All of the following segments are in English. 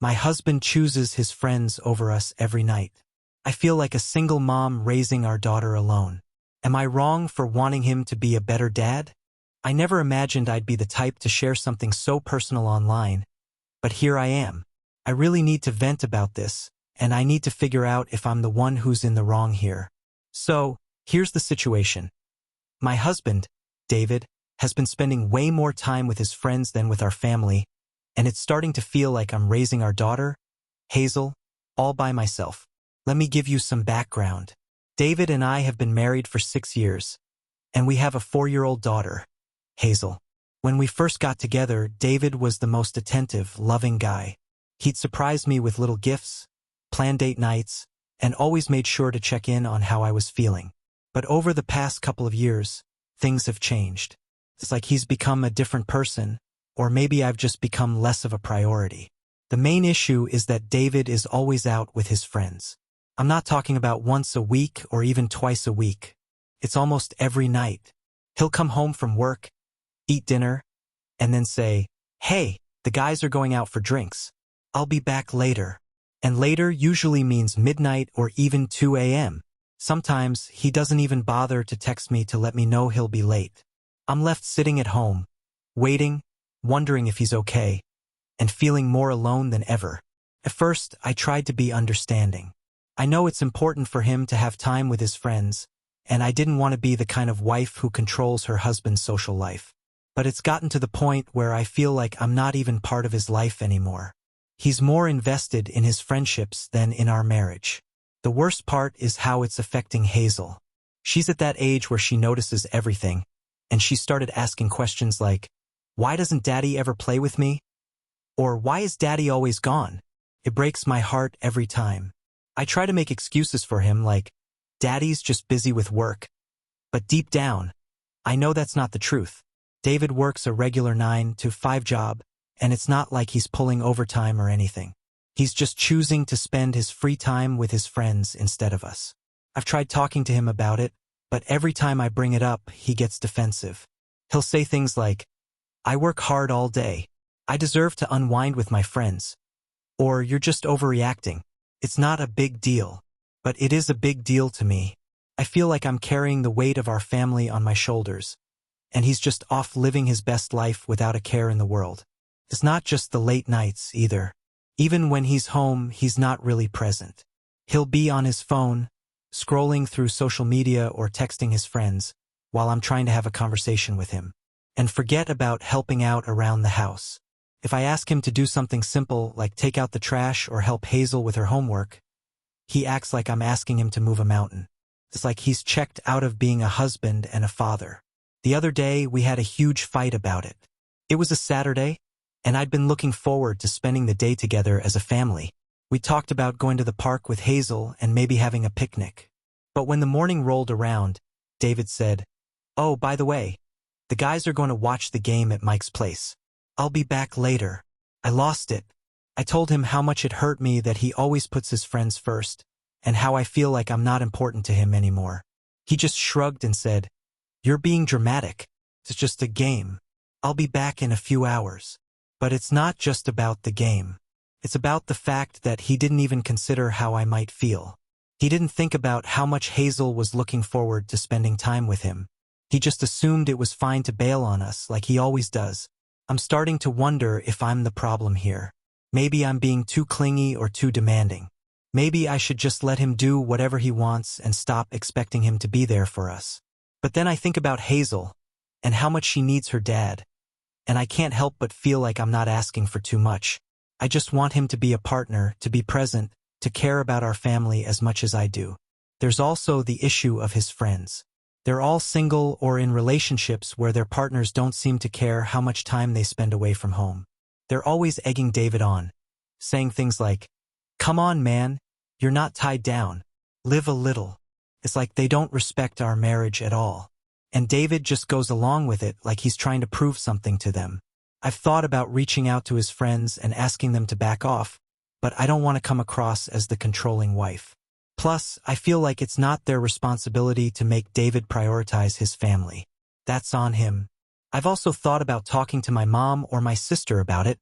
My husband chooses his friends over us every night. I feel like a single mom raising our daughter alone. Am I wrong for wanting him to be a better dad? I never imagined I'd be the type to share something so personal online, but here I am. I really need to vent about this, and I need to figure out if I'm the one who's in the wrong here. So, here's the situation. My husband, David, has been spending way more time with his friends than with our family, and it's starting to feel like I'm raising our daughter, Hazel, all by myself. Let me give you some background. David and I have been married for 6 years, and we have a 4-year-old daughter, Hazel. When we first got together, David was the most attentive, loving guy. He'd surprise me with little gifts, plan date nights, and always made sure to check in on how I was feeling. But over the past couple of years, things have changed. It's like he's become a different person, or maybe I've just become less of a priority. The main issue is that David is always out with his friends. I'm not talking about once a week or even twice a week. It's almost every night. He'll come home from work, eat dinner, and then say, "Hey, the guys are going out for drinks. I'll be back later." And later usually means midnight or even 2 a.m. Sometimes he doesn't even bother to text me to let me know he'll be late. I'm left sitting at home, waiting, wondering if he's okay, and feeling more alone than ever. At first, I tried to be understanding. I know it's important for him to have time with his friends, and I didn't want to be the kind of wife who controls her husband's social life. But it's gotten to the point where I feel like I'm not even part of his life anymore. He's more invested in his friendships than in our marriage. The worst part is how it's affecting Hazel. She's at that age where she notices everything, and she started asking questions like, "Why doesn't Daddy ever play with me?" Or "Why is Daddy always gone?" It breaks my heart every time. I try to make excuses for him like, "Daddy's just busy with work." But deep down, I know that's not the truth. David works a regular 9 to 5 job, and it's not like he's pulling overtime or anything. He's just choosing to spend his free time with his friends instead of us. I've tried talking to him about it, but every time I bring it up, he gets defensive. He'll say things like, "I work hard all day. I deserve to unwind with my friends." Or, "You're just overreacting. It's not a big deal." But it is a big deal to me. I feel like I'm carrying the weight of our family on my shoulders, and he's just off living his best life without a care in the world. It's not just the late nights, either. Even when he's home, he's not really present. He'll be on his phone, scrolling through social media or texting his friends, while I'm trying to have a conversation with him. And forget about helping out around the house. If I ask him to do something simple like take out the trash or help Hazel with her homework, he acts like I'm asking him to move a mountain. It's like he's checked out of being a husband and a father. The other day, we had a huge fight about it. It was a Saturday, and I'd been looking forward to spending the day together as a family. We talked about going to the park with Hazel and maybe having a picnic. But when the morning rolled around, David said, "Oh, by the way, the guys are going to watch the game at Mike's place. I'll be back later." I lost it. I told him how much it hurt me that he always puts his friends first, and how I feel like I'm not important to him anymore. He just shrugged and said, "You're being dramatic. It's just a game. I'll be back in a few hours." But it's not just about the game. It's about the fact that he didn't even consider how I might feel. He didn't think about how much Hazel was looking forward to spending time with him. He just assumed it was fine to bail on us like he always does. I'm starting to wonder if I'm the problem here. Maybe I'm being too clingy or too demanding. Maybe I should just let him do whatever he wants and stop expecting him to be there for us. But then I think about Hazel and how much she needs her dad, and I can't help but feel like I'm not asking for too much. I just want him to be a partner, to be present, to care about our family as much as I do. There's also the issue of his friends. They're all single or in relationships where their partners don't seem to care how much time they spend away from home. They're always egging David on, saying things like, "Come on, man, you're not tied down. Live a little." It's like they don't respect our marriage at all. And David just goes along with it like he's trying to prove something to them. I've thought about reaching out to his friends and asking them to back off, but I don't want to come across as the controlling wife. Plus, I feel like it's not their responsibility to make David prioritize his family. That's on him. I've also thought about talking to my mom or my sister about it,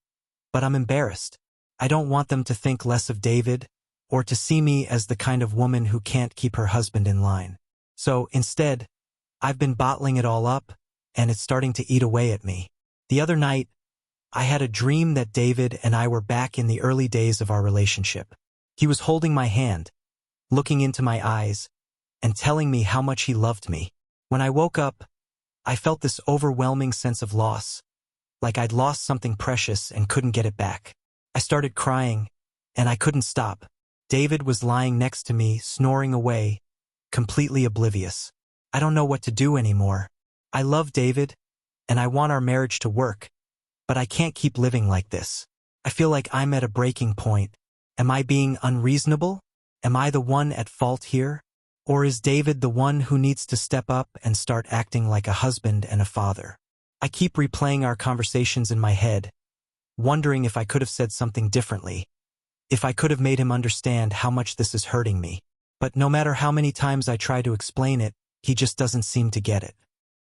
but I'm embarrassed. I don't want them to think less of David, or to see me as the kind of woman who can't keep her husband in line. So, instead, I've been bottling it all up, and it's starting to eat away at me. The other night, I had a dream that David and I were back in the early days of our relationship. He was holding my hand, looking into my eyes, and telling me how much he loved me. When I woke up, I felt this overwhelming sense of loss, like I'd lost something precious and couldn't get it back. I started crying, and I couldn't stop. David was lying next to me, snoring away, completely oblivious. I don't know what to do anymore. I love David, and I want our marriage to work, but I can't keep living like this. I feel like I'm at a breaking point. Am I being unreasonable? Am I the one at fault here? Or is David the one who needs to step up and start acting like a husband and a father? I keep replaying our conversations in my head, wondering if I could have said something differently, if I could have made him understand how much this is hurting me. But no matter how many times I try to explain it, he just doesn't seem to get it.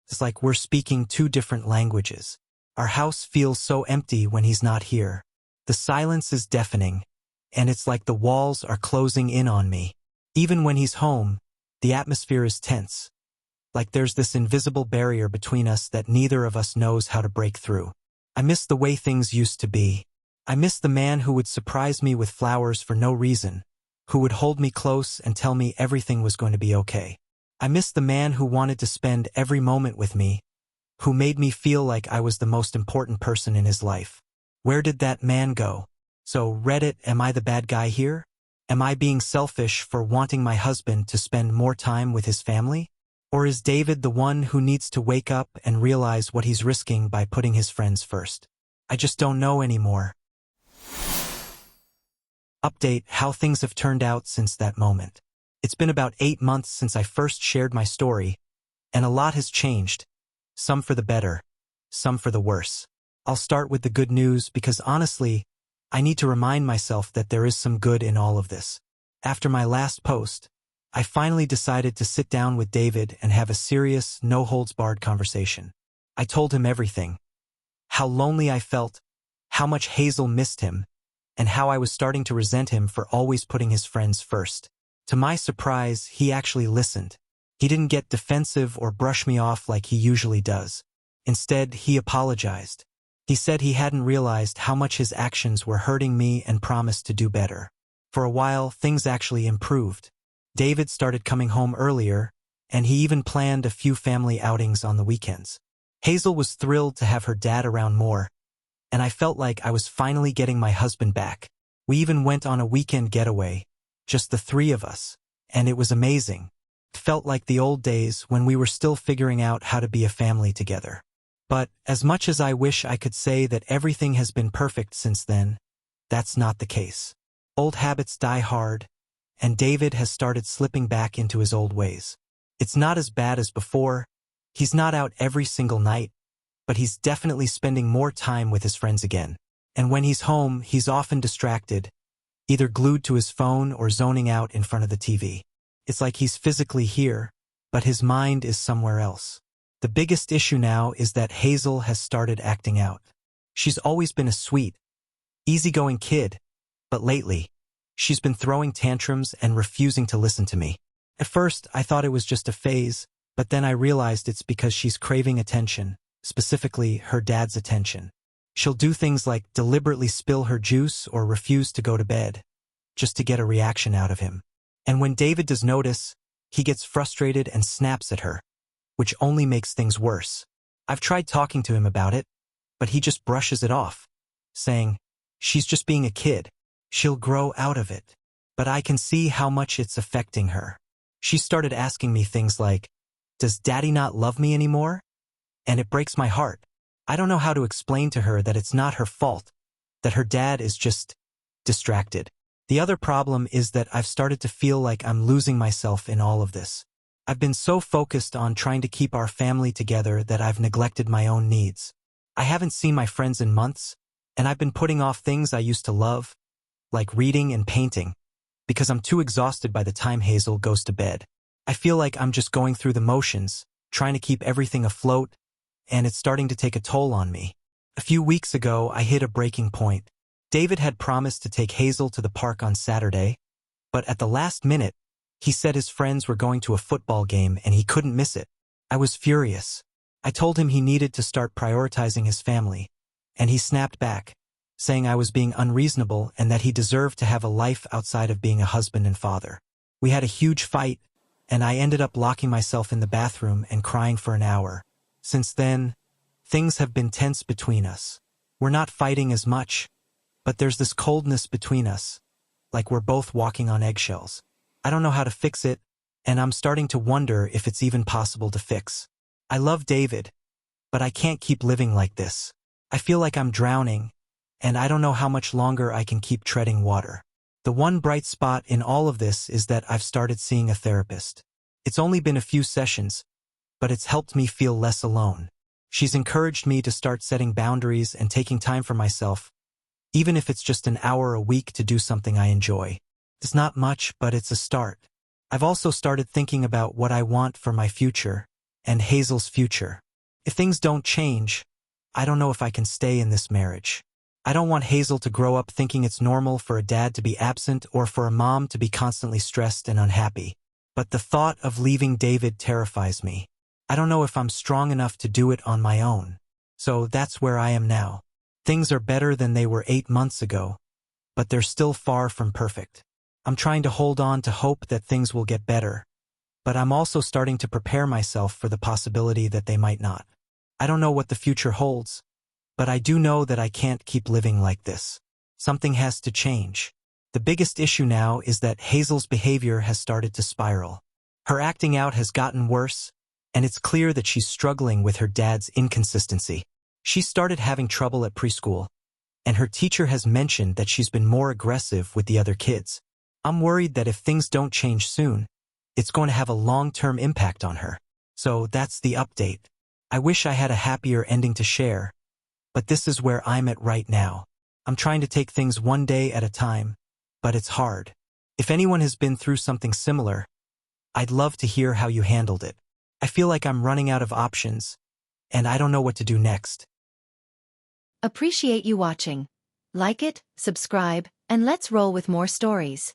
It's like we're speaking two different languages. Our house feels so empty when he's not here. The silence is deafening, and it's like the walls are closing in on me. Even when he's home, the atmosphere is tense, like there's this invisible barrier between us that neither of us knows how to break through. I miss the way things used to be. I miss the man who would surprise me with flowers for no reason, who would hold me close and tell me everything was going to be okay. I miss the man who wanted to spend every moment with me, who made me feel like I was the most important person in his life. Where did that man go? So, Reddit, am I the bad guy here? Am I being selfish for wanting my husband to spend more time with his family? Or is David the one who needs to wake up and realize what he's risking by putting his friends first? I just don't know anymore. Update: how things have turned out since that moment. It's been about 8 months since I first shared my story, and a lot has changed. Some for the better, some for the worse. I'll start with the good news because honestly, I need to remind myself that there is some good in all of this. After my last post, I finally decided to sit down with David and have a serious, no-holds-barred conversation. I told him everything. How lonely I felt, how much Hazel missed him, and how I was starting to resent him for always putting his friends first. To my surprise, he actually listened. He didn't get defensive or brush me off like he usually does. Instead, he apologized. He said he hadn't realized how much his actions were hurting me and promised to do better. For a while, things actually improved. David started coming home earlier, and he even planned a few family outings on the weekends. Hazel was thrilled to have her dad around more, and I felt like I was finally getting my husband back. We even went on a weekend getaway, just the three of us, and it was amazing. It felt like the old days when we were still figuring out how to be a family together. But as much as I wish I could say that everything has been perfect since then, that's not the case. Old habits die hard, and David has started slipping back into his old ways. It's not as bad as before. He's not out every single night, but he's definitely spending more time with his friends again. And when he's home, he's often distracted, either glued to his phone or zoning out in front of the TV. It's like he's physically here, but his mind is somewhere else. The biggest issue now is that Hazel has started acting out. She's always been a sweet, easygoing kid, but lately, she's been throwing tantrums and refusing to listen to me. At first, I thought it was just a phase, but then I realized it's because she's craving attention, specifically her dad's attention. She'll do things like deliberately spill her juice or refuse to go to bed, just to get a reaction out of him. And when David does notice, he gets frustrated and snaps at her, which only makes things worse. I've tried talking to him about it, but he just brushes it off, saying, she's just being a kid. She'll grow out of it. But I can see how much it's affecting her. She started asking me things like, does Daddy not love me anymore? And it breaks my heart. I don't know how to explain to her that it's not her fault, that her dad is just distracted. The other problem is that I've started to feel like I'm losing myself in all of this. I've been so focused on trying to keep our family together that I've neglected my own needs. I haven't seen my friends in months, and I've been putting off things I used to love, like reading and painting, because I'm too exhausted by the time Hazel goes to bed. I feel like I'm just going through the motions, trying to keep everything afloat, and it's starting to take a toll on me. A few weeks ago, I hit a breaking point. David had promised to take Hazel to the park on Saturday, but at the last minute, he said his friends were going to a football game and he couldn't miss it. I was furious. I told him he needed to start prioritizing his family, and he snapped back, saying I was being unreasonable and that he deserved to have a life outside of being a husband and father. We had a huge fight, and I ended up locking myself in the bathroom and crying for an hour. Since then, things have been tense between us. We're not fighting as much, but there's this coldness between us, like we're both walking on eggshells. I don't know how to fix it, and I'm starting to wonder if it's even possible to fix. I love David, but I can't keep living like this. I feel like I'm drowning, and I don't know how much longer I can keep treading water. The one bright spot in all of this is that I've started seeing a therapist. It's only been a few sessions, but it's helped me feel less alone. She's encouraged me to start setting boundaries and taking time for myself, even if it's just an hour a week to do something I enjoy. It's not much, but it's a start. I've also started thinking about what I want for my future, and Hazel's future. If things don't change, I don't know if I can stay in this marriage. I don't want Hazel to grow up thinking it's normal for a dad to be absent or for a mom to be constantly stressed and unhappy. But the thought of leaving David terrifies me. I don't know if I'm strong enough to do it on my own. So that's where I am now. Things are better than they were 8 months ago, but they're still far from perfect. I'm trying to hold on to hope that things will get better, but I'm also starting to prepare myself for the possibility that they might not. I don't know what the future holds, but I do know that I can't keep living like this. Something has to change. The biggest issue now is that Hazel's behavior has started to spiral. Her acting out has gotten worse, and it's clear that she's struggling with her dad's inconsistency. She started having trouble at preschool, and her teacher has mentioned that she's been more aggressive with the other kids. I'm worried that if things don't change soon, it's going to have a long-term impact on her. So that's the update. I wish I had a happier ending to share, but this is where I'm at right now. I'm trying to take things one day at a time, but it's hard. If anyone has been through something similar, I'd love to hear how you handled it. I feel like I'm running out of options, and I don't know what to do next. Appreciate you watching. Like it, subscribe, and let's roll with more stories.